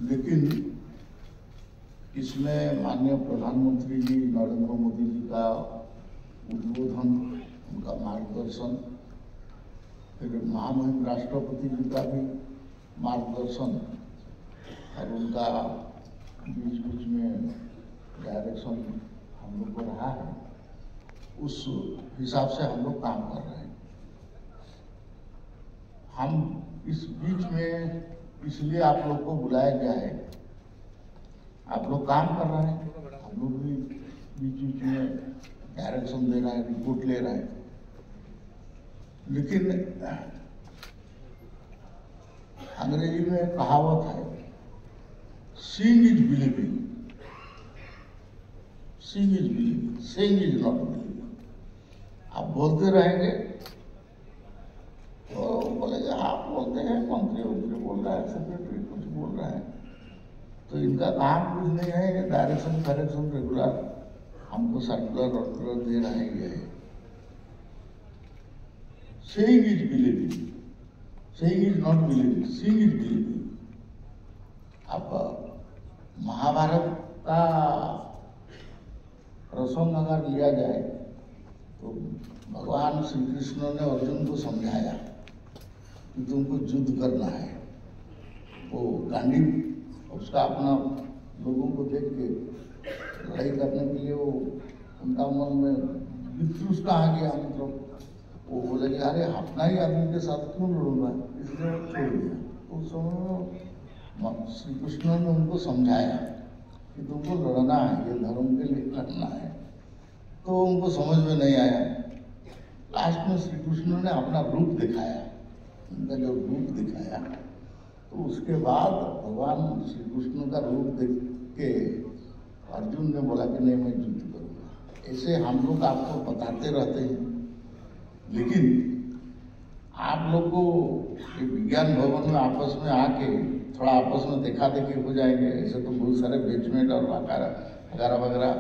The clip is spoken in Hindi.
लेकिन इसमें माननीय प्रधानमंत्री जी नरेंद्र मोदी जी का उद्बोधन, उनका मार्गदर्शन, फिर महामहिम राष्ट्रपति जी का भी मार्गदर्शन और उनका बीच बीच में डायरेक्शन हम लोग को रहा है, उस हिसाब से हम लोग काम कर रहे हैं। हम इस बीच में इसलिए आप लोग को बुलाया गया है, आप लोग काम कर रहे हैं, हम लोग भी बीच बीच में डायरेक्शन दे रहे हैं, रिपोर्ट ले रहे हैं। लेकिन अंग्रेजी में कहावत है, seeing is believing, seeing is believing, saying is not believing. आप बोलते रहेंगे तो बोलेंगे आप बोलते हैं, मंत्री बोल रहा है, सेक्रेटरी कुछ बोल रहा है, तो इनका काम कुछ नहीं है, ये डायरेक्शन करेक्शन रेगुलर हमको सर्कुलर ऑर्डर दे रहे हैं। Saying is believing, saying is not believing, seeing is believing. अब महाभारत का प्रसंग अगर लिया जाए तो भगवान श्री कृष्ण ने अर्जुन को समझाया कि तुमको युद्ध करना है। वो गांडीव उसका अपना लोगों को देख के लड़ाई करने के लिए वो उनका मन में वितृष्णा आ गया, मतलब वो बोले कि अरे अपना ही आदमी के साथ क्यों लड़ूंगा, इसलिए वो छोड़ दिया। तो उस समय श्री कृष्ण ने उनको समझाया कि तुमको लड़ना है, ये धर्म के लिए लड़ना है। तो उनको समझ में नहीं आया। लास्ट में श्री कृष्ण ने अपना रूप दिखाया, उनका जो रूप दिखाया, तो उसके बाद भगवान श्री कृष्ण का रूप देख के अर्जुन ने बोला कि नहीं मैं युद्ध करूँगा। ऐसे हम लोग आपको बताते रहते हैं, लेकिन आप लोग को ये विज्ञान भवन में आपस में आके थोड़ा आपस में देखा देखी हो जाएंगे, ऐसे तो बहुत सारे बेचमेंट और वगैरह वगैरह